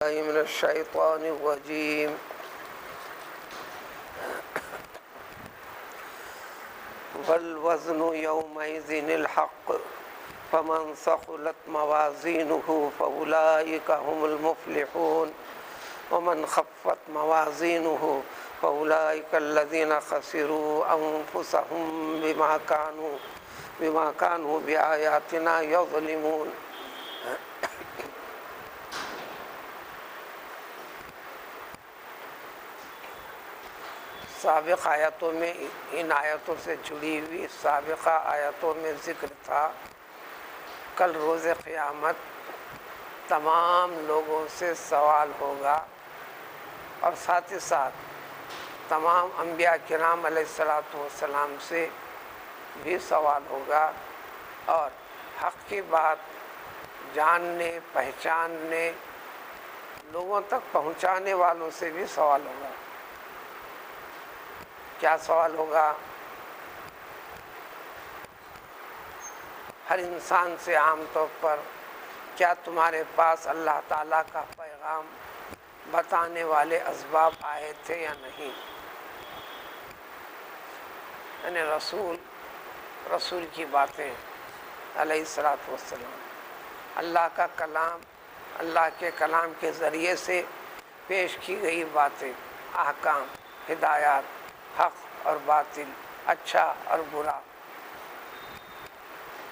من الشیطان الرجیم والوزن یومئذ الحق فمن ثقلت موازینہ فاولئک هم المفلحون ومن خفت موازینہ فاولئک الذین خسروا انفسهم بما كانوا بآیاتنا یظلمون۔ سابق آیتوں میں ان آیتوں سے جڑی ہوئی سابقہ آیتوں میں ذکر تھا کل روز قیامت تمام لوگوں سے سوال ہوگا اور ساتھ ہی ساتھ تمام انبیاء کرام علیہ السلام سے بھی سوال ہوگا اور حق کی بات جاننے پہچاننے لوگوں تک پہنچانے والوں سے بھی سوال ہوگا۔ کیا سوال ہوگا؟ ہر انسان سے عام طور پر کیا تمہارے پاس اللہ تعالیٰ کا پیغام بتانے والے اسباب آئے تھے یا نہیں؟ یعنی رسول کی باتیں علیہ السلام، اللہ کا کلام، اللہ کے کلام کے ذریعے سے پیش کی گئی باتیں، احکام، ہدایات، حق اور باطل، اچھا اور برا،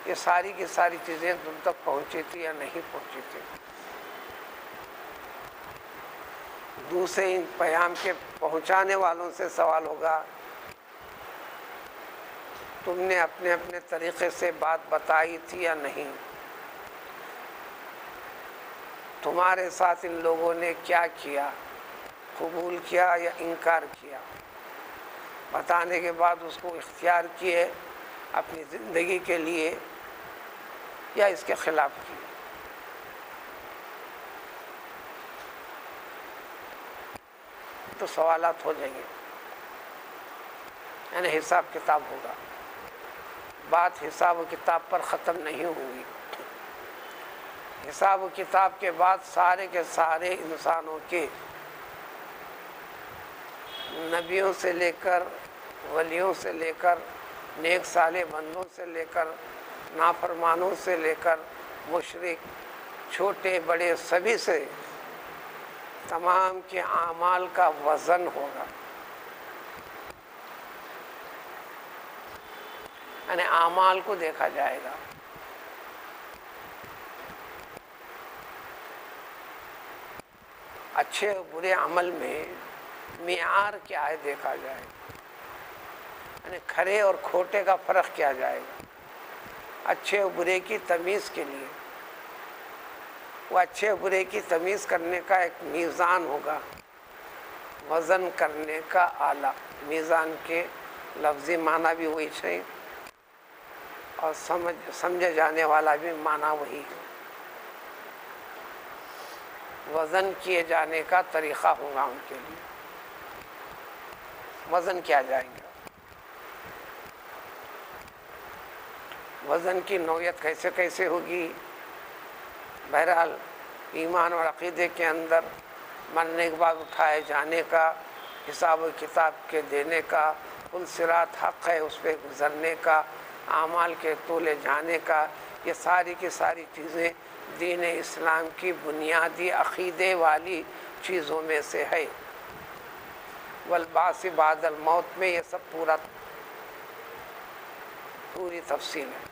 یہ ساری کی ساری چیزیں تم تک پہنچی تھی یا نہیں پہنچی تھی؟ دوسرے ان پیام کے پہنچانے والوں سے سوال ہوگا تم نے اپنے اپنے طریقے سے بات بتائی تھی یا نہیں؟ تمہارے ساتھ ان لوگوں نے کیا کیا، قبول کیا یا انکار کیا؟ بتانے کے بعد اس کو اختیار کیے اپنی زندگی کے لیے یا اس کے خلاف کیے؟ تو سوالات ہو جائیں گے، یعنی حساب کتاب ہوگا۔ بات حساب و کتاب پر ختم نہیں ہوگی۔ حساب و کتاب کے بعد سارے کے سارے انسانوں کے، نبیوں سے لے کر ولیوں سے لے کر نیک صالح بندوں سے لے کر نافرمانوں سے لے کر مشرک، چھوٹے بڑے سبھی سے تمام کے اعمال کا وزن ہوگا، یعنی اعمال کو دیکھا جائے گا۔ اچھے اور برے عمل میں معیار کیا ہے دیکھا جائے گا، یعنی کھرے اور کھوٹے کا فرق کیا جائے گا۔ اچھے اور برے کی تمیز کے لیے وہ اچھے اور برے کی تمیز کرنے کا ایک میزان ہوگا، وزن کرنے کا آلہ۔ میزان کے لفظی معنی بھی وہی ہے اور سمجھے جانے والا بھی معنی وہی ہے۔ وزن کیے جانے کا طریقہ ہوگا ان کے لیے، وزن کیا جائیں گے۔ وزن کی نوعیت کیسے کیسے ہوگی؟ بہرحال ایمان اور عقیدے کے اندر مرنے کے بعد اٹھائے جانے کا، حساب و کتاب کے دینے کا، پل صراط حق ہے اس پہ گزرنے کا، اعمال کے تولے جانے کا، یہ ساری کی ساری چیزیں دین اسلام کی بنیادی عقیدے والی چیزوں میں سے ہے۔ والبعث بعد الموت میں یہ سب پوری تفصیل ہے،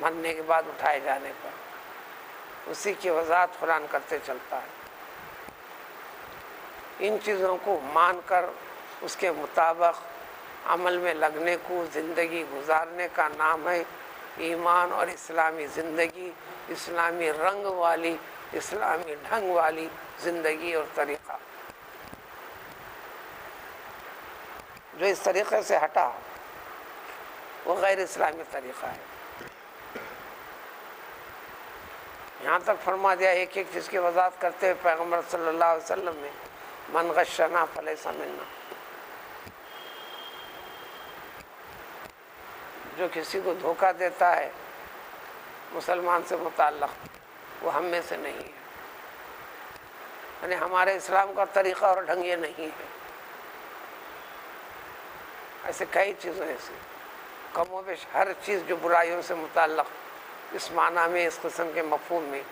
مرنے کے بعد اٹھائے جانے پر اسی کی وضاحت قرآن کرتے چلتا ہے۔ ان چیزوں کو مان کر اس کے مطابق عمل میں لگنے کو زندگی گزارنے کا نام ہے ایمان اور اسلامی زندگی، اسلامی رنگ والی، اسلامی ڈھنگ والی زندگی اور طریقہ۔ جو اس طریقے سے ہٹا وہ غیر اسلامی طریقہ ہے۔ یہاں تک فرما دیا ایک ایک چیز کی وضاحت کرتے ہوئے پیغمبر صلی اللہ علیہ وسلم نے، من غشنا فلیس منا، جو کسی کو دھوکہ دیتا ہے مسلمان سے متعلق وہ ہم میں سے نہیں ہے۔ یعنی ہمارے اسلام کا طریقہ اور ڈھنگ یہ نہیں ہے. ایسے کئی چیزیں ایسی کم و بیش ہر چیز جو برائیوں سے متعلق اس معنی میں، اس قسم کے مفہوم میں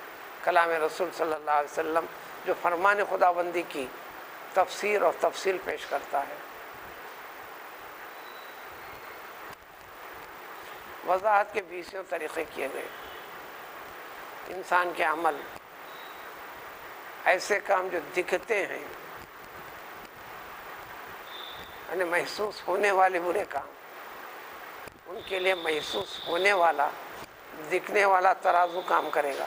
کلام رسول صلی اللہ علیہ وسلم جو فرمان خداوندی کی تفسیر اور تفصیل پیش کرتا ہے. وضاحت کے 20 طریقے کیے گئے. انسان کے عمل، ایسے کام جو دکھتے ہیں یعنی محسوس ہونے والے برے کام، ان کے لیے محسوس ہونے والا دکھنے والا ترازو کام کرے گا،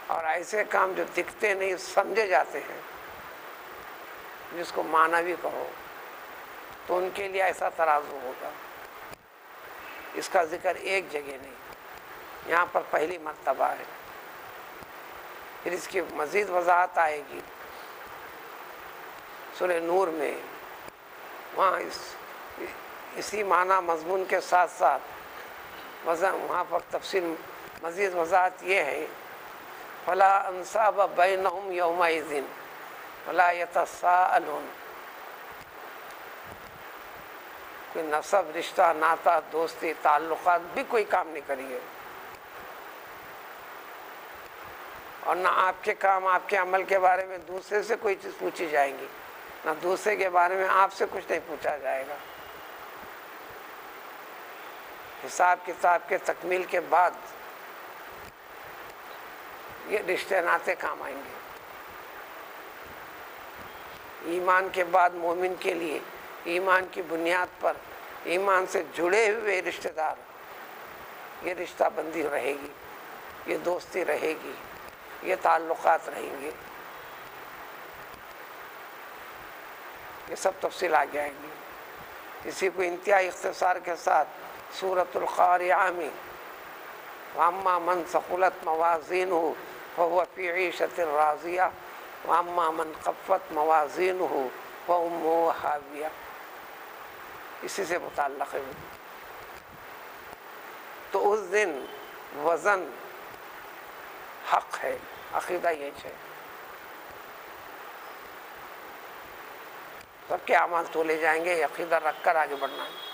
اور ایسے کام جو دکھتے نہیں سمجھے جاتے ہیں جس کو معنوی کہو تو ان کے لیے ایسا ترازو ہوگا. اس کا ذکر ایک جگہ نہیں، یہاں پر پہلی مرتبہ ہے. پھر اس کی مزید وضاحت آئے گی سورہ نور میں. وہاں اسی معنی مضمون کے ساتھ ساتھ وہاں پر تفصیل مزید وضاحت یہ ہے فَلَا أَنْصَابَ بَيْنَهُمْ يَوْمَئِذٍ وَلَا يَتَسَاءَلُونَ. کوئی نسب، رشتہ، ناتا، دوستی، تعلقات بھی کوئی کام نہیں کریے، اور نہ آپ کے کام، آپ کے عمل کے بارے میں دوسرے سے کوئی چیز پوچھی جائے گی، نہ دوسرے کے بارے میں آپ سے کچھ نہیں پوچھا جائے گا. حساب کتاب کے تکمیل کے بعد یہ رشتے ناتے کام آئیں گے. ایمان کے بعد مومن کے لیے ایمان کی بنیاد پر ایمان سے جڑے ہوئے رشتہ دار، یہ رشتہ بندی رہے گی، یہ دوستی رہے گی، یہ تعلقات رہیں گے. یہ سب تفصیل آ جائے گی. اسی کو انتہائی اختصار کے ساتھ سورۃ القاریعہ میں وَأَمَّا مَنْ ثَقُلَتْ مَوَازِينُهُ فَهُوَ فِي عِيشَةٍ رَاضِيَةٍ وَأَمَّا مَنْ خَفَّتْ مَوَازِينُهُ فَأُمُّهُ هَاوِيَةٌ. اسی سے متعلق ہے. تو اس دن وزن حق ہے، عقیدہ یہ ہے. سب کے اعمال تولے جائیں گے، یہ عقیدہ رکھ کر آگے بڑھنا ہے.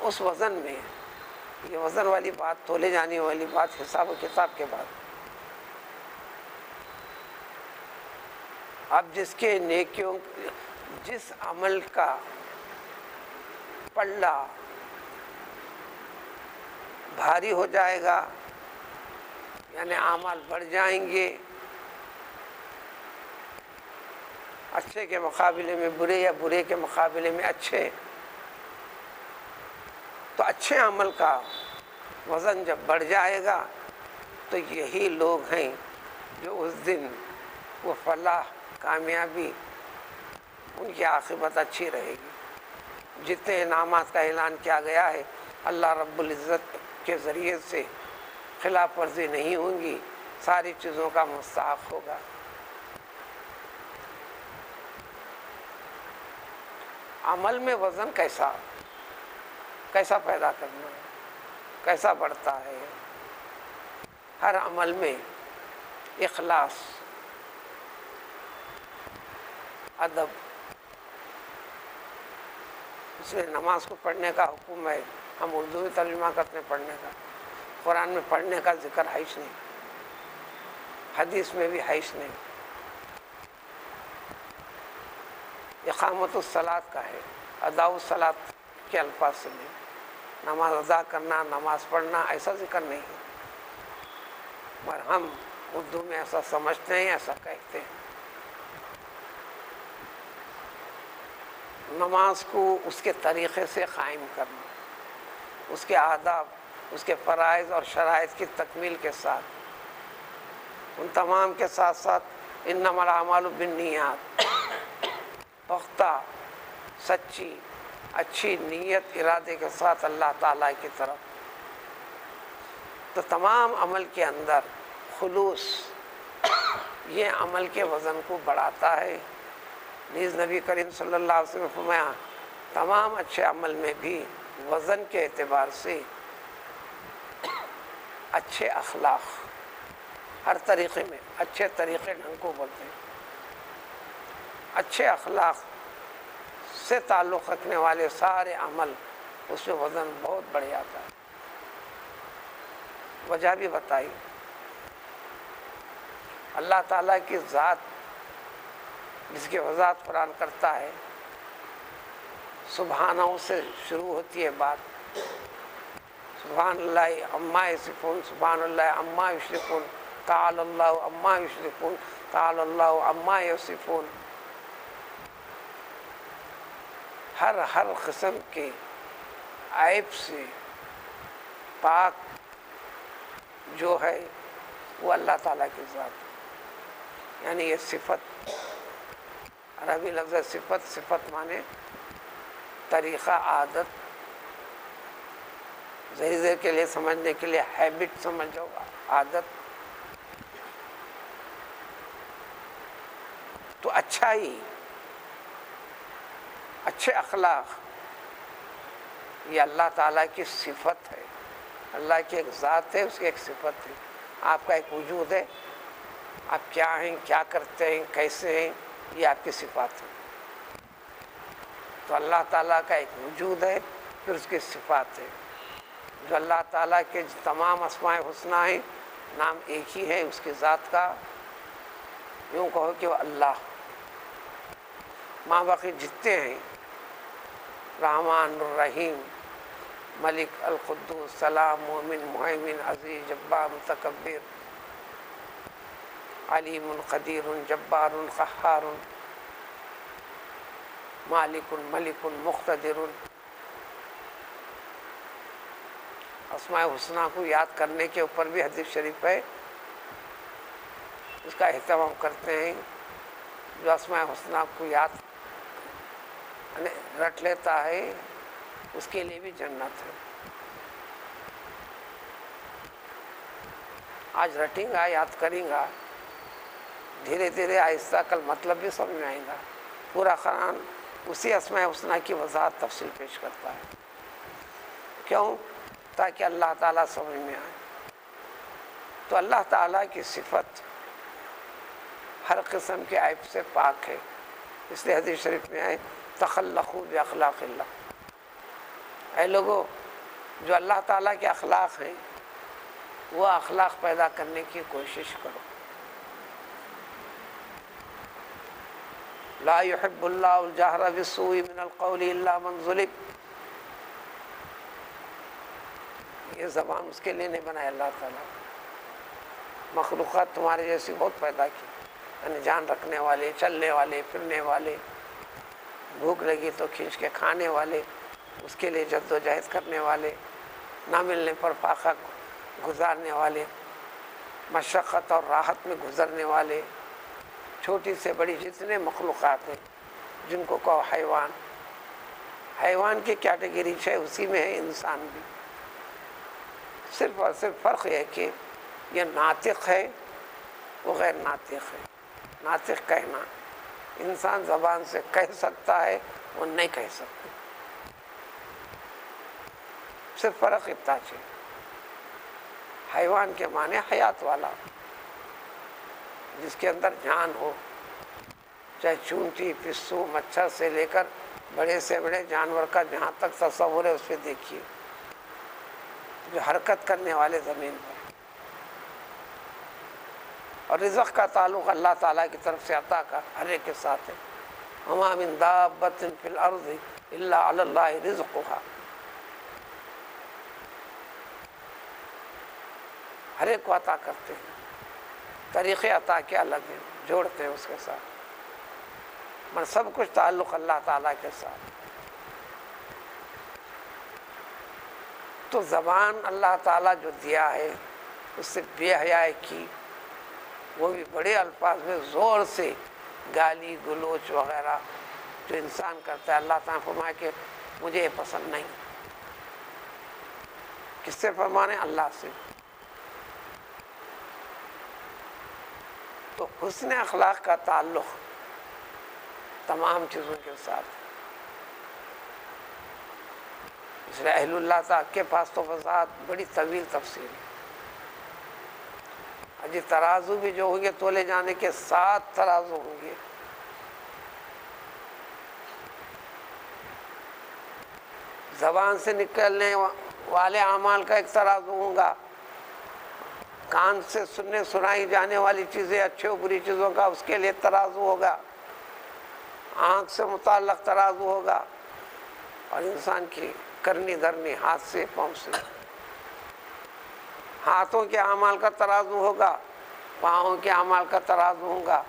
اس وزن میں یہ وزن والی بات، تولے جانے والی بات حساب و کتاب کے بعد، اب جس کے نیکیوں، جس عمل کا پلہ بھاری ہو جائے گا، یعنی اعمال بڑھ جائیں گے، اچھے کے مقابلے میں برے یا برے کے مقابلے میں اچھے، تو اچھے عمل کا وزن جب بڑھ جائے گا تو یہی لوگ ہیں جو اس دن وہ فلاح، کامیابی، ان کی عاقبت اچھی رہے گی. جتنے انعامات کا اعلان کیا گیا ہے اللہ رب العزت کے ذریعے سے خلاف ورزی نہیں ہوں گی، ساری چیزوں کا مستحق ہوگا. عمل میں وزن کیسا پیدا کرنا ہے، کیسا بڑھتا ہے؟ ہر عمل میں اخلاص، ادب. اس لیے نماز کو پڑھنے کا حکم ہے. ہم اردو میں ترجمہ کرتے ہیں پڑھنے کا، قرآن میں پڑھنے کا ذکر ہے ہی نہیں، حدیث میں بھی ہے ہی نہیں. اقامت الصلاۃ کا ہے، اداء الصلاۃ کے الفاظ سے نہیں. نماز ادا کرنا، نماز پڑھنا ایسا ذکر نہیں ہے، مگر ہم اردو میں ایسا سمجھتے ہیں، ایسا کہتے ہیں. نماز کو اس کے طریقے سے قائم کرنا، اس کے آداب، اس کے فرائض اور شرائط کی تکمیل کے ساتھ، ان تمام کے ساتھ ساتھ انما الاعمال بالنیات، پختہ، سچی، اچھی نیت، ارادے کے ساتھ اللہ تعالیٰ کی طرف. تو تمام عمل کے اندر خلوص یہ عمل کے وزن کو بڑھاتا ہے. نیز نبی کریم صلی اللہ علیہ وسلم نے فرمایا تمام اچھے عمل میں بھی وزن کے اعتبار سے اچھے اخلاق، ہر طریقے میں اچھے طریقے ڈھنگ کو بولتے ہیں. اچھے اخلاق سے تعلق رکھنے والے سارے عمل اس میں وزن بہت بڑھ جاتا ہے. وجہ بھی بتائی. اللہ تعالیٰ کی ذات جس کی وضاحت قرآن کرتا ہے، سبحانہ سے شروع ہوتی ہے بات. سبحان اللہ عما یصفون، سبحان اللہ عما یشرکون، تعالی اللہ عما یشرکون، تعالی اللہ عما یصفون. ہر قسم کے عیب سے پاک جو ہے وہ اللہ تعالیٰ کی ذات ہے. یعنی یہ صفت، عربی لفظ صفت، صفت مانے طریقہ، عادت. ذہنی دیر کے لیے سمجھنے کے لیے ہیبٹ سمجھو، عادت. تو اچھائی، اچھے اخلاق یہ اللہ تعالیٰ کی صفت ہے. اللہ کی ایک ذات ہے، اس کی ایک صفت ہے. آپ کا ایک وجود ہے، آپ کیا ہیں، کیا کرتے ہیں، کیسے ہیں، یہ آپ کی صفات ہے. تو اللہ تعالیٰ کا ایک وجود ہے، پھر اس کی صفات ہے. جو اللہ تعالیٰ کے تمام اسماء حسنہ ہیں، نام ایک ہی ہے اس کی ذات کا. یوں کہو کہ وہ اللہ. ماں باقی جتنے ہیں، رحمان الرحیم، ملک، القدوس، سلام، مومن، مہیمن، عزیز، جبار، متکبر، علیم، قدیر، جبار، قہار، مالک، ملک، مقتدر. اسماء حسنہ کو یاد کرنے کے اوپر بھی حدیث شریف ہے، اس کا اہتمام کرتے ہیں. جو اسماء حسنہ کو یاد رٹ لیتا ہے اس کے لیے بھی جنت ہے. آج رٹیں گا، یاد کریں گا، دھیرے دھیرے آہستہ کل مطلب بھی سمجھ میں آئے گا. پورا قرآن اسی اسماء حسنہ کی وضاحت تفصیل پیش کرتا ہے. کیوں؟ تاکہ اللہ تعالیٰ سمجھ میں آئے. تو اللہ تعالیٰ کی صفت ہر قسم کے عیب سے پاک ہے. اس لیے حدیث شریف میں آئے تخلقوا باخلاق اللہ. اے لوگوں، جو اللہ تعالیٰ کے اخلاق ہیں وہ اخلاق پیدا کرنے کی کوشش کرو. لا يحب اللہ الجہر بالسوء من القول الا من ظلم. یہ زبان اس کے لیے نہیں بنایا اللہ تعالیٰ. مخلوقات تمہارے جیسی بہت پیدا کی، یعنی جان رکھنے والے، چلنے والے، پھرنے والے، بھوک لگی تو کھینچ کے کھانے والے، اس کے لیے جد و جہد کرنے والے، نہ ملنے پر فاقہ گزارنے والے، مشقت اور راحت میں گزرنے والے. چھوٹی سے بڑی جتنے مخلوقات ہیں جن کو کہو حیوان. حیوان کی کیٹیگری ہے، اسی میں ہے انسان بھی. صرف اور صرف فرق یہ ہے کہ یہ ناطق ہے، وہ غیر ناطق ہے. ناطق کہنا، انسان زبان سے کہہ سکتا ہے، وہ نہیں کہہ سکتا. صرف فرق اتنا ہے. حیوان کے معنی حیات والا، جس کے اندر جان ہو. چاہے چونٹی، پسو، مچھر سے لے کر بڑے سے بڑے جانور کا جہاں تک تصور ہے اس پہ دیکھیے، جو حرکت کرنے والے زمین پر. اور رزق کا تعلق اللہ تعالیٰ کی طرف سے عطا کا ہر ایک کے ساتھ ہے. وما من دابۃ فی الارض الا علی اللہ رزقها. ہر ایک کو عطا کرتے ہیں. طریقے عطا کے الگ ہیں، جوڑتے ہیں اس کے ساتھ، مگر سب کچھ تعلق اللہ تعالیٰ کے ساتھ. تو زبان اللہ تعالیٰ جو دیا ہے اس سے بے حیائی کی، وہ بھی بڑے الفاظ میں زور سے گالی گلوچ وغیرہ جو انسان کرتا ہے. اللہ تعالیٰ فرمائے کہ مجھے یہ پسند نہیں. کس سے فرمانے؟ اللہ سے. تو حسن اخلاق کا تعلق تمام چیزوں کے ساتھ. اس لیے اہل اللہ تعالیٰ کے پاس تو وضاحت بڑی طویل تفصیل ہے. جی ترازو بھی جو ہوں گے تولے جانے کے 7 ترازو ہوں گے. زبان سے نکلنے والے اعمال کا ایک ترازو ہوگا، کان سے سننے سنائی جانے والی چیزیں اچھی و بری چیزوں کا اس کے لیے ترازو ہوگا، آنکھ سے متعلق ترازو ہوگا، اور انسان کی کرنی دھرنی ہاتھ سے پاؤں سے، ہاتھوں کے اعمال کا ترازو ہوگا، پاؤں کے اعمال کا ترازو ہوگا،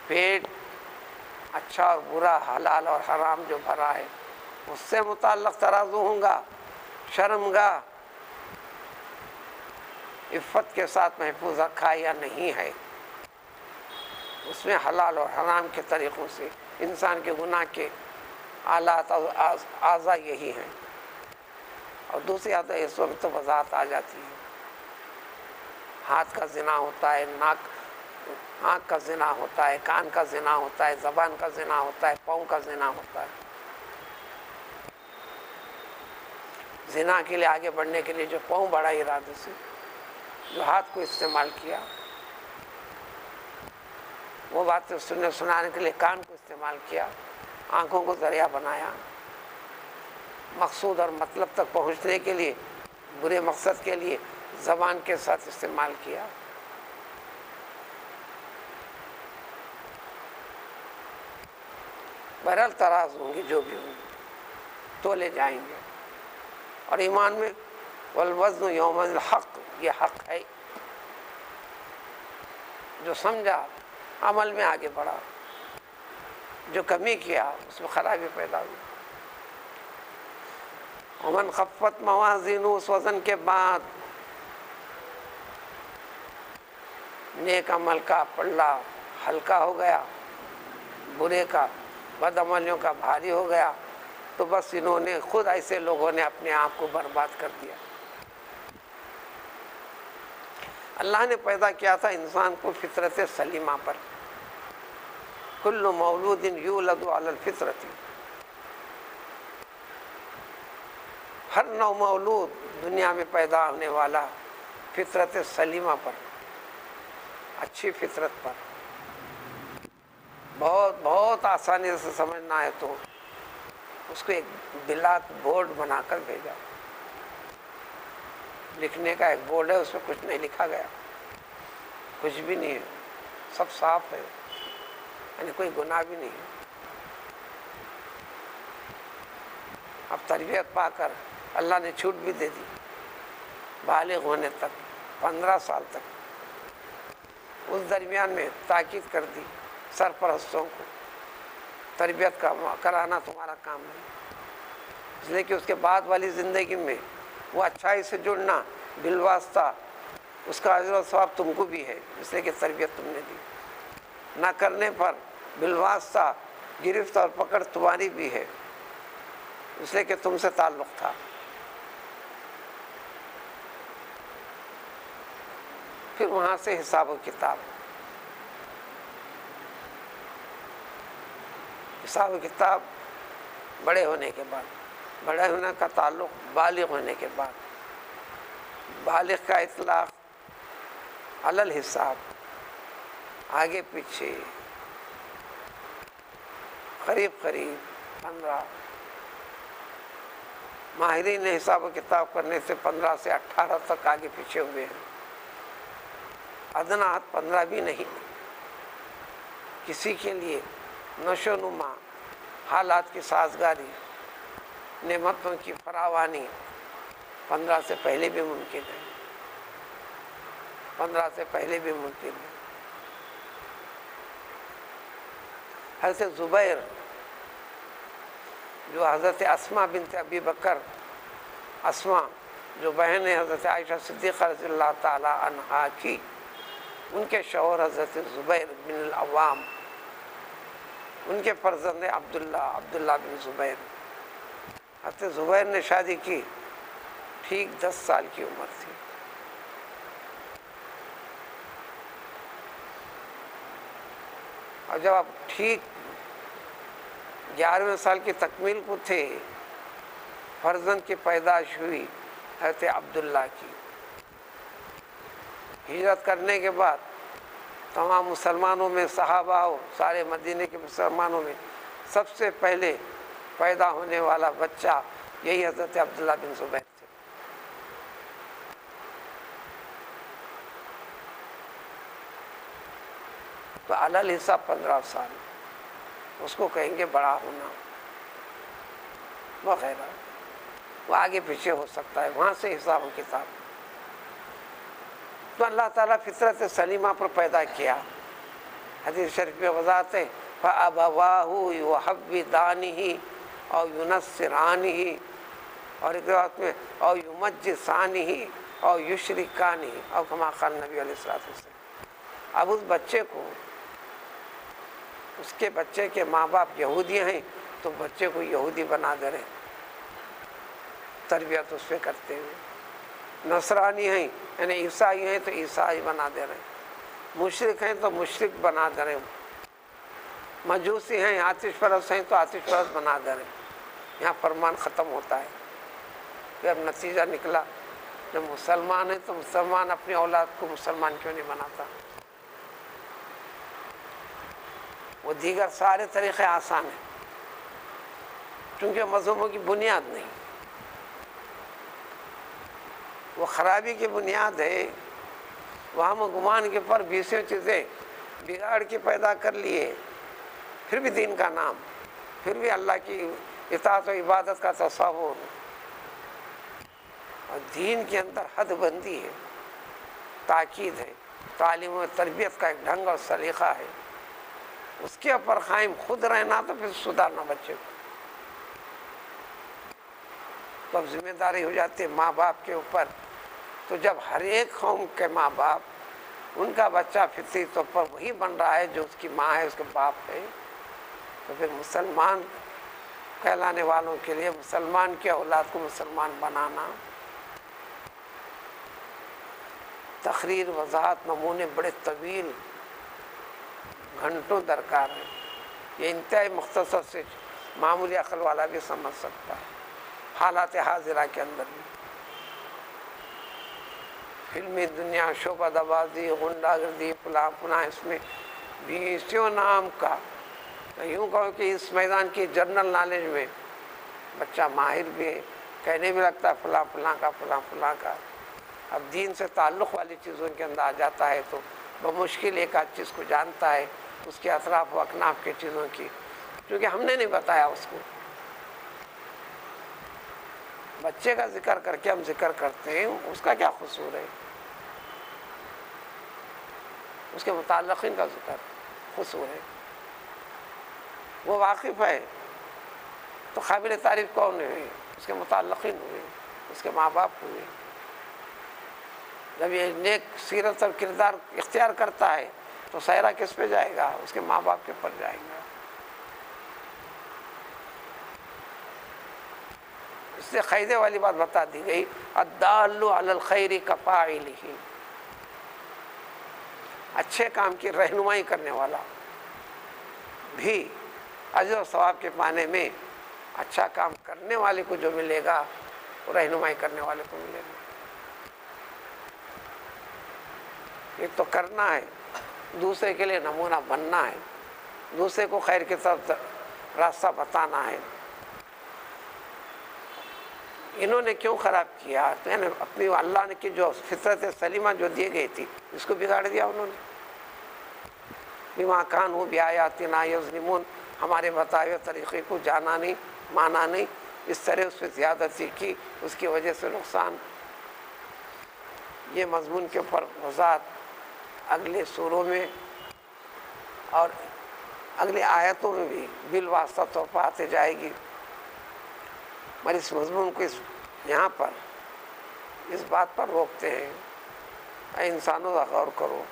پیٹ اچھا اور برا حلال اور حرام جو بھرا ہے اس سے متعلق ترازو ہوگا، شرمگاہ عفت کے ساتھ محفوظ رکھا یا نہیں ہے، اس میں حلال اور حرام کے طریقوں سے انسان کے گناہ کے آلات اور اعضاء یہی ہیں. اور دوسری آدھا اس وقت وضاحت آ جاتی ہے، ہاتھ کا زنا ہوتا ہے، آنکھ کا زنا ہوتا ہے، کان کا زنا ہوتا ہے، زبان کا زنا ہوتا ہے، پاؤں کا زنا ہوتا ہے. زنا کے لیے آگے بڑھنے کے لیے جو پاؤں بڑھا ارادے سے، جو ہاتھ کو استعمال کیا، وہ باتیں سننے سنانے کے لیے کان کو استعمال کیا، آنکھوں کو ذریعہ بنایا، مقصود اور مطلب تک پہنچنے کے لیے برے مقصد کے لیے زبان کے ساتھ استعمال کیا. بہرحال تراز ہوں گے، جو بھی ہوں گے تولے جائیں گے. اور ایمان میں والوزن یوم الحق، یہ حق ہے. جو سمجھا عمل میں آگے بڑھا، جو کمی کیا اس میں خرابی پیدا ہوئی. ومن خفت موازینہ، اس وزن کے بعد نیک عمل کا پلڑا ہلکا ہو گیا، برے کا بد عملیوں کا بھاری ہو گیا، تو بس انہوں نے خود، ایسے لوگوں نے اپنے آپ کو برباد کر دیا. اللہ نے پیدا کیا تھا انسان کو فطرت سلیمہ پر، کل مولود یولد علی الفطرۃ، ہر نو مولود دنیا میں پیدا ہونے والا فطرت سلیمہ پر، اچھی فطرت پر. بہت بہت آسانی سے سمجھنا ہے تو اس کو ایک بلیک بورڈ بنا کر بھیجا، لکھنے کا ایک بورڈ ہے، اس میں کچھ نہیں لکھا گیا، کچھ بھی نہیں ہے، سب صاف ہے، یعنی کوئی گناہ بھی نہیں ہے. اب تربیت پا کر اللہ نے چھوٹ بھی دے دی، بالغ ہونے تک 15 سال تک. اس درمیان میں تاکید کر دی سرپرستوں کو، تربیت کرانا تمہارا کام ہے، اس لیے کہ اس کے بعد والی زندگی میں وہ اچھائی سے جڑنا بالواسطہ اس کا اجر و ثواب تم کو بھی ہے، اس لیے کہ تربیت تم نے دی. نہ کرنے پر بالواسطہ گرفت اور پکڑ تمہاری بھی ہے، اس لیے کہ تم سے تعلق تھا. پھر وہاں سے حساب و کتاب، حساب و کتاب بڑے ہونے کے بعد، بڑے ہونے کا تعلق بالغ ہونے کے بعد. بالغ کا اطلاق علی الحساب، آگے پیچھے قریب 15. ماہرین حساب و کتاب کرنے سے 15 سے 18 تک آگے پیچھے ہوئے ہیں. ادنا 15 بھی نہیں. کسی کے لیے نشو نما، حالات کی سازگاری، نعمتوں کی فراوانی 15 سے پہلے بھی ممکن ہے، 15 سے پہلے بھی ممکن ہے. حضرت زبیر جو حضرت اسماء بنت ابی بکر، اسماء جو بہن ہے حضرت عائشہ صدیقہ رضی اللہ تعالی عنہا کی، ان کے شوہر حضرت زبیر بن العوام، ان کے فرزند عبداللہ بن زبیر. حضرت زبیر نے شادی کی، ٹھیک 10 سال کی عمر تھی. اور جب آپ ٹھیک 11ویں سال کی تکمیل کو تھے، فرزند کی پیدائش ہوئی حضرت عبداللہ کی. ہجرت کرنے کے بعد تمام مسلمانوں میں، صحابہ ہو، سارے مدینے کے مسلمانوں میں سب سے پہلے پیدا ہونے والا بچہ یہی حضرت عبداللہ بن زبیر تھے۔ تو علی حساب 15 سال، اس کو کہیں گے بڑا ہونا وغیرہ، وہ آگے پیچھے ہو سکتا ہے، وہاں سے حساب و کتاب۔ تو اللہ تعالیٰ فطرت سلیمہ پر پیدا کیا۔ حدیث شریف میں وضاحت ہے فَأَبَوَاهُ يُحَوِّدَانِهِ أَوْ يُنَصِّرَانِهِ، اور ایک روایت میں أَوْ يُمَجِّسَانِهِ أَوْ يُشْرِكَانِهِ، اور كما قال نبی علیہ الصلوۃ والسلام۔ اب اس بچے کو، اس کے بچے کے ماں باپ یہودی ہیں تو بچے کو یہودی بنا دے رہے، تربیت اس پہ کرتے ہوئے۔ نصرانی ہیں یعنی عیسائی ہیں تو عیسائی بنا دے رہے ہیں، مشرک ہیں تو مشرک بنا دے رہے ہیں، مجوسی ہیں، آتش پرست ہیں تو آتش پرست بنا دے رہے ہیں۔ یہاں فرمان ختم ہوتا ہے۔ پھر اب نتیجہ نکلا، جب مسلمان ہیں تو مسلمان اپنی اولاد کو مسلمان کیوں نہیں بناتا؟ وہ دیگر سارے طریقے آسان ہیں، کیونکہ مذہبوں کی بنیاد نہیں، وہ خرابی کی بنیاد ہے۔ وہم و گمان کے پر بیسوں چیزیں بگاڑ کے پیدا کر لیے، پھر بھی دین کا نام، پھر بھی اللہ کی اطاعت و عبادت کا تصور، اور دین کے اندر حد بندی ہے، تاکید ہے، تعلیم و تربیت کا ایک ڈھنگ اور سلیقہ ہے، اس کے اوپر قائم خود رہنا تو پھر سدھارنا بچے کو۔ تو اب ذمہ داری ہو جاتی ہے ماں باپ کے اوپر۔ تو جب ہر ایک قوم کے ماں باپ، ان کا بچہ فطری طور پر وہی بن رہا ہے جو اس کی ماں ہے، اس کے باپ ہے، تو پھر مسلمان کہلانے والوں کے لیے مسلمان کی اولاد کو مسلمان بنانا، تقریر، وضاحت، نمونے بڑے طویل گھنٹوں درکار ہے۔ یہ انتہائی مختصر سے معمولی عقل والا بھی سمجھ سکتا ہے، حالات حاضرہ کے اندر بھی۔ فلمی دنیا، شعبہ بازی، غنڈہ گردی، پلا اس میں بیسوں نام کا، یوں کہو کہ اس میدان کی جنرل نالج میں بچہ ماہر بھی ہے، کہنے میں لگتا ہے فلاں فلاں کا، فلاں فلاں کا۔ اب دین سے تعلق والی چیزوں کے اندر آ جاتا ہے تو بمشکل ایک آدھ چیز کو جانتا ہے، اس کے اطراف و اکناف کے چیزوں کی، کیونکہ ہم نے نہیں بتایا اس کو۔ بچے کا ذکر کر کے ہم ذکر کرتے ہیں، اس کا کیا قصور ہے؟ اس کے متعلقین کا ذکر قصور ہے، وہ واقف ہے تو قابل تعریف کون ہے؟ اس کے متعلقین ہوئے، اس کے ماں باپ ہوئے۔ جب یہ نیک سیرت اور کردار اختیار کرتا ہے تو سہرا کس پہ جائے گا؟ اس کے ماں باپ کے پر جائے گا۔ اس سے قاعدے والی بات بتا دی گئی، الدال علی الخیر کفاعلہ، اچھے کام کی رہنمائی کرنے والا بھی اجر و ثواب کے پانے میں اچھا کام کرنے والے کو جو ملے گا وہ رہنمائی کرنے والے کو ملے گا۔ ایک تو کرنا ہے، دوسرے کے لیے نمونہ بننا ہے، دوسرے کو خیر کی طرف راستہ بتانا ہے۔ انہوں نے کیوں خراب کیا؟ تو یعنی اپنی اللہ نے کی جو فطرت سلیمہ جو دی گئی تھی اس کو بگاڑ دیا انہوں نے۔ بما کانوا بآیاتنا یظلمون، ہمارے بتائے ہوئے طریقے کو جانا نہیں، مانا نہیں، اس طرح اس پہ زیادتی کی، اس کی وجہ سے نقصان۔ یہ مضمون کے اوپر وضاحت اگلے سوروں میں اور اگلی آیتوں میں بھی بالواسطہ طور پر آتے جائے گی۔ مگر اس مضمون کو یہاں پر اس بات پر روکتے ہیں، اے انسانوں کا غور کرو،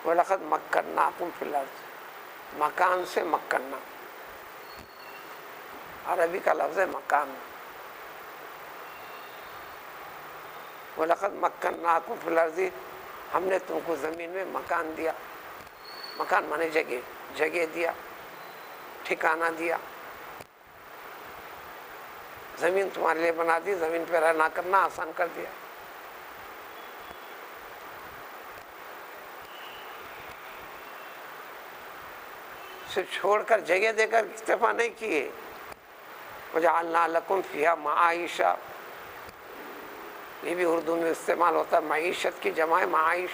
وَلَقَدْ مَكَّنَّاكُمْ فِي الْأَرْضِ، مکان سے مکننا، عربی کا لفظ ہے مکان۔ وَلَقَدْ مَكَّنَّاكُمْ فِي الْأَرْضِ، ہم نے تم کو زمین میں مکان دیا، مکان مانے جگہ، جگہ دیا، ٹھکانہ دیا، زمین تمہارے لیے بنا دی، زمین پہ رہنا کرنا آسان کر دیا۔ صرف چھوڑ کر جگہ دے کر اکتفا نہیں کیے. وَجَعَلْنَا لَكُمْ فِيهَا مَعَائِشَ، یہ بھی اردو میں استعمال ہوتا ہے، معیشت کی جمع ہے معائش،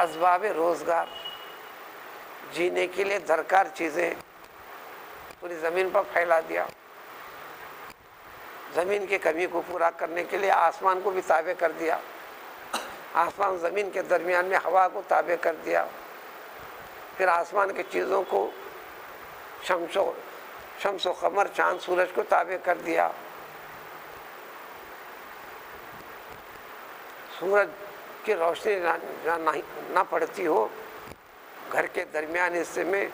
اسباب روزگار، جینے کے لیے درکار چیزیں پوری زمین پر پھیلا دیا. زمین کی کمی کو پورا کرنے کے لیے آسمان کو بھی تابع کر دیا، آسمان زمین کے درمیان میں ہوا کو تابع کر دیا، پھر آسمان کی چیزوں کو شمس و قمر، چاند سورج کو تابع کر دیا. سورج کی روشنی نہ پڑتی ہو، گھر کے درمیان حصے میں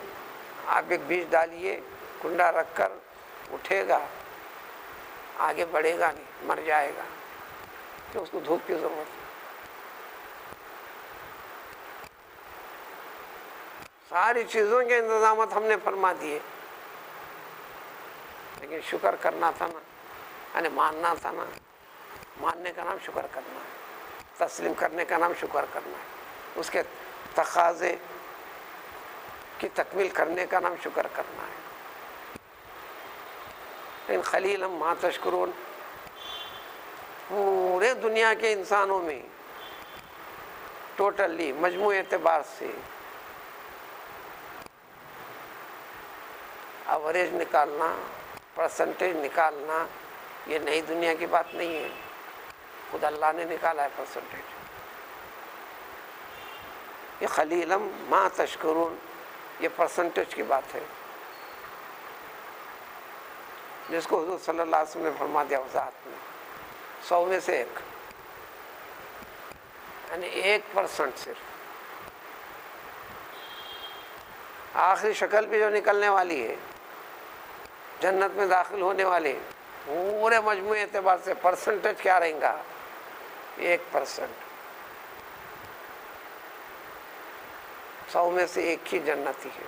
آپ ایک بیج ڈالیے، کنڈا رکھ کر اٹھے گا، آگے بڑھے گا نہیں، مر جائے گا، کہ اس کو دھوپ کی ضرورت ہے. ساری چیزوں کے انتظامات ہم نے فرما دیے، لیکن شکر کرنا تھا نا، یعنی ماننا تھا نا. ماننے کا نام شکر کرنا ہے، تسلیم کرنے کا نام شکر کرنا ہے، اس کے تقاضے کی تکمیل کرنے کا نام شکر کرنا ہے. لیکن قلیلا ما تشکرون، پورے دنیا کے انسانوں میں ٹوٹلی مجموعی اعتبار سے ایوریج نکالنا، پرسنٹیج نکالنا، یہ نئی دنیا کی بات نہیں ہے، خود اللہ نے نکالا ہے پرسنٹیج. یہ قلیلا ما تشکرون، یہ پرسنٹیج کی بات ہے، جس کو حضور صلی اللہ علیہ وسلم نے فرما دیا وضاحت میں 100 میں سے 1، یعنی 1% صرف. آخری شکل بھی جو نکلنے والی ہے، جنت میں داخل ہونے والے، پورے مجموعے اعتبار سے پرسنٹیج کیا رہیں گا؟ 1%. 100 میں سے 1 ہی جنتی ہے.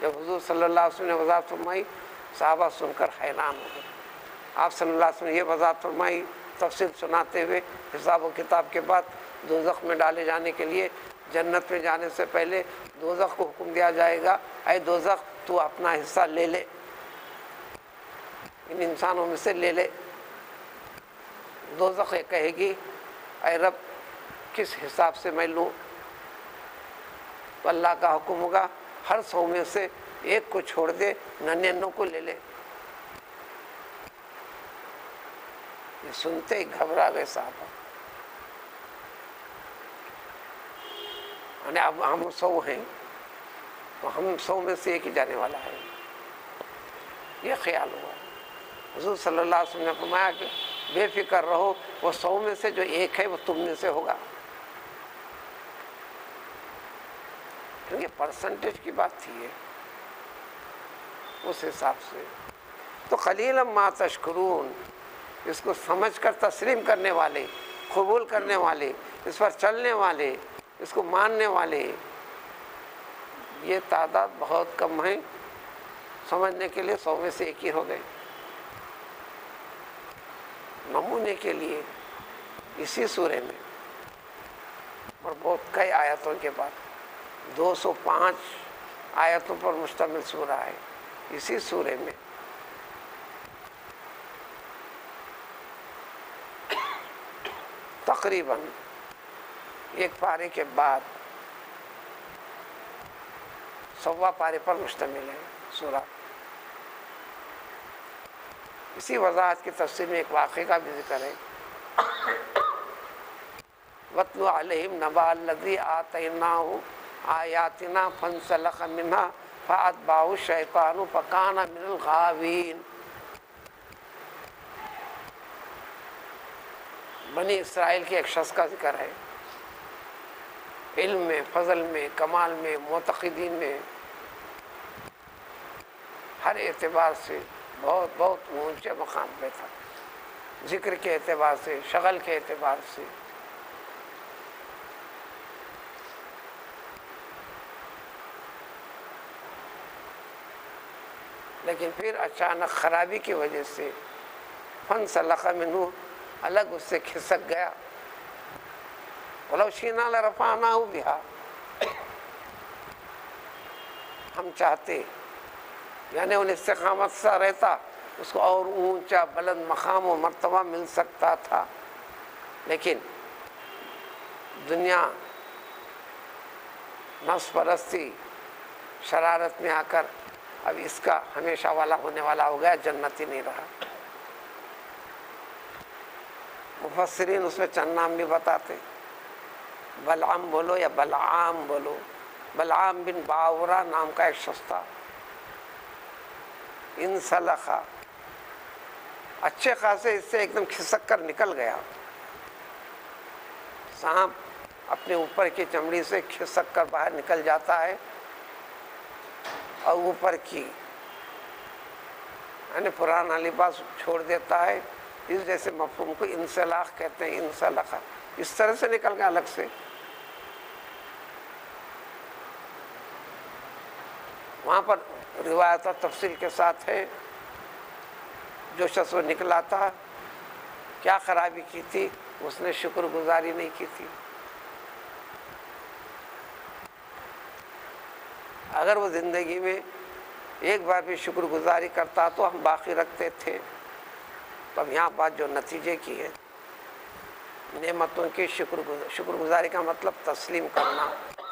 جب حضور صلی اللہ علیہ وسلم نے وضاحت فرمائی، صحابہ سن کر حیران ہو گئے. آپ صلی اللہ علیہ وسلم نے یہ وضاحت فرمائی، تفصیل سناتے ہوئے حساب و کتاب کے بعد دوزخ میں ڈالے جانے کے لیے جنت میں جانے سے پہلے دوزخ کو حکم دیا جائے گا، اے دوزخ تو اپنا حصہ لے لے، ان انسانوں میں سے لے لے. دوزخ یہ کہے گی، اے رب کس حساب سے میں لوں؟ تو اللہ کا حکم ہوگا، ہر 100 میں سے 1 کو چھوڑ دے، 99 کو لے لے. یہ سنتے ہی گھبرا گئے صحابہ. یعنی اب ہم 100 ہیں تو ہم 100 میں سے 1 ہی جانے والا ہے، یہ خیال ہوا. حضور صلی اللہ علیہ وسلم نے فرمایا کہ بے فکر رہو، وہ 100 میں سے جو 1 ہے وہ تم میں سے ہوگا، کیونکہ پرسنٹیج کی بات تھی ہے اس حساب سے. تو قلیلا ما تشکرون، اس کو سمجھ کر تسلیم کرنے والے، قبول کرنے والے، اس پر چلنے والے، اس کو ماننے والے، یہ تعداد بہت کم ہے. سمجھنے کے لیے 100 میں سے 1 ہی ہو گئے. نمونے کے لیے اسی سورے میں اور بہت کئی آیتوں کے بعد 205 آیتوں پر مشتمل سورہ ہے. اسی سورے میں تقریباً 1 پارے کے بعد 1.25 پارے پر مشتمل ہے سورہ. اسی وضاحت کی تفسیر میں ایک واقعے کا بھی ذکر ہے. وَاتْلُ عَلَيْهِمْ نَبَأَ الَّذِي آتَيْنَاهُ آيَاتِنَا فَانسَلَخَ مِنْهَا فَأَتْبَعَهُ الشَّيْطَانُ فَكَانَ مِنَ الْغَاوِينَ. بنی اسرائیل کے ایک شخص کا ذکر ہے، علم میں، فضل میں، کمال میں، معتقدین میں، ہر اعتبار سے بہت بہت اونچے مقام پہ تھا، ذکر کے اعتبار سے، شغل کے اعتبار سے. لیکن پھر اچانک خرابی کی وجہ سے فَانْسَلَخَ مِنْهُ، الگ اس سے کھسک گیا وَلَوْ شِئْنَا لَرَفَعْنَاهُ بِهَا، ہم چاہتے یعنی ان استقامت سے رہتا اس کو اور اونچا بلند مقام و مرتبہ مل سکتا تھا، لیکن دنیا نفس پرستی شرارت میں آ کر اب اس کا ہمیشہ والا ہونے والا ہو گیا، جنت ہی نہیں رہا۔ مفسرین اس میں چند نام بھی بتاتے، بلعم بولو یا بلعام بولو، بلعام بن باورا نام کا ایک شخص تھا، انسلخا، اچھے خاصے اس سے ایک دم کھسک کر نکل گیا، سانپ اپنے اوپر کی چمڑی سے کھسک کر باہر نکل جاتا ہے اور اوپر کی یعنی پرانا لباس چھوڑ دیتا ہے، اس جیسے مفہوم کو انسلاخ کہتے ہیں، انسلخا، اس طرح سے نکل گیا الگ سے۔ وہاں پر روایت اور تفصیل کے ساتھ ہے جو شخص وہ نکلا تھا کیا خرابی کی تھی، اس نے شکر گزاری نہیں کی تھی۔ اگر وہ زندگی میں ایک بار بھی شکر گزاری کرتا تو ہم باقی رکھتے تھے۔ تو اب یہاں بات جو نتیجے کی ہے، نعمتوں کی شکر گزاری کا مطلب تسلیم کرنا،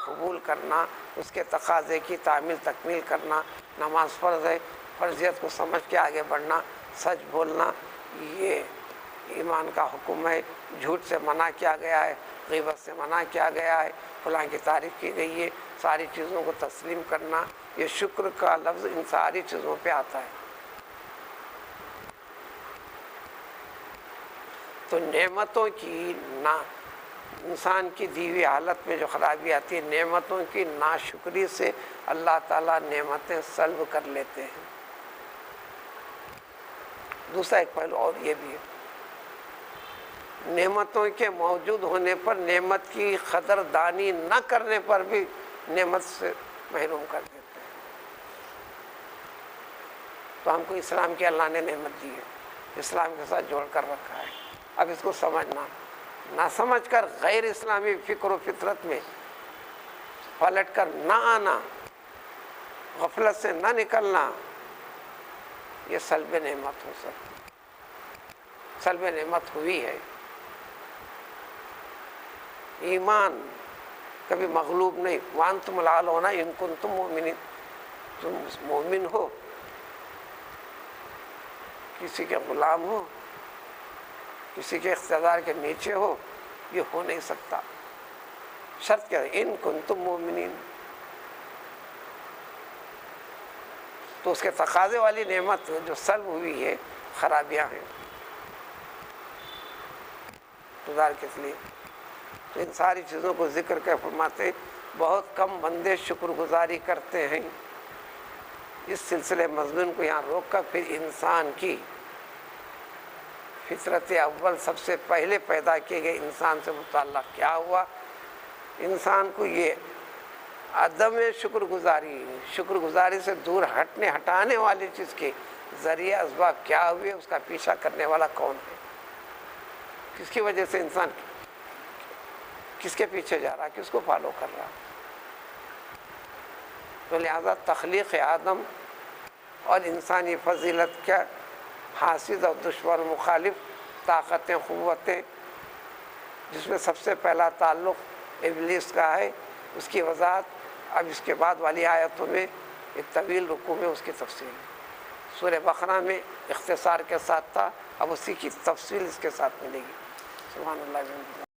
قبول کرنا، اس کے تقاضے کی تعمیل تکمیل کرنا، نماز فرض ہے، فرضیت کو سمجھ کے آگے بڑھنا، سچ بولنا، یہ ایمان کا حکم ہے، جھوٹ سے منع کیا گیا ہے، غیبت سے منع کیا گیا ہے، فلاں کی تعریف کی گئی ہے، ساری چیزوں کو تسلیم کرنا، یہ شکر کا لفظ ان ساری چیزوں پہ آتا ہے۔ تو نعمتوں کی انسان کی دی ہوئی حالت میں جو خرابی آتی ہے، نعمتوں کی ناشکری سے اللہ تعالیٰ نعمتیں سلب کر لیتے ہیں۔ دوسرا ایک پہلو اور یہ بھی ہے، نعمتوں کے موجود ہونے پر نعمت کی قدردانی نہ کرنے پر بھی نعمت سے محروم کر دیتے ہیں۔ تو ہم کو اسلام کی اللہ نے نعمت دی ہے، اسلام کے ساتھ جوڑ کر رکھا ہے، اب اس کو سمجھنا، نہ سمجھ کر غیر اسلامی فکر و فطرت میں پلٹ کر نہ آنا، غفلت سے نہ نکلنا، یہ سلب نعمت ہو سکتی، سلب نعمت ہوئی ہے۔ ایمان کبھی مغلوب نہیں، وانتم الاعلون ان کنتم مؤمنین، تم مومن ہو، کسی کے غلام ہو، کسی کے اقتدار کے نیچے ہو، یہ ہو نہیں سکتا۔ شرط کیا ہے؟ ان کنتم مؤمنین، تو اس کے تقاضے والی نعمت جو سلب ہوئی ہے، خرابیاں ہیں، گزار کس لیے؟ تو ان ساری چیزوں کو ذکر کر فرماتے بہت کم بندے شکر گزاری کرتے ہیں۔ اس سلسلے مضمون کو یہاں روک کر پھر انسان کی فطرت اول سب سے پہلے پیدا کیے گئے انسان سے متعلق کیا ہوا، انسان کو یہ عدم شکر گزاری سے دور ہٹانے والی چیز کے ذریعہ اسباب کیا ہوئے، اس کا پیچھا کرنے والا کون ہے، کس کی وجہ سے انسان کس کے پیچھے جا رہا، کس کو فالو کر رہا۔ تو لہذا تخلیق آدم اور انسانی فضیلت کا حاسد اور دشمن مخالف طاقتیں، قوتیں، جس میں سب سے پہلا تعلق ابلیس کا ہے، اس کی وضاحت اب اس کے بعد والی آیتوں میں ایک طویل رکوع میں اس کی تفصیل ہے۔ سورہ بقرہ میں اختصار کے ساتھ تھا، اب اسی کی تفصیل اس کے ساتھ ملے گی۔ سبحان اللہ۔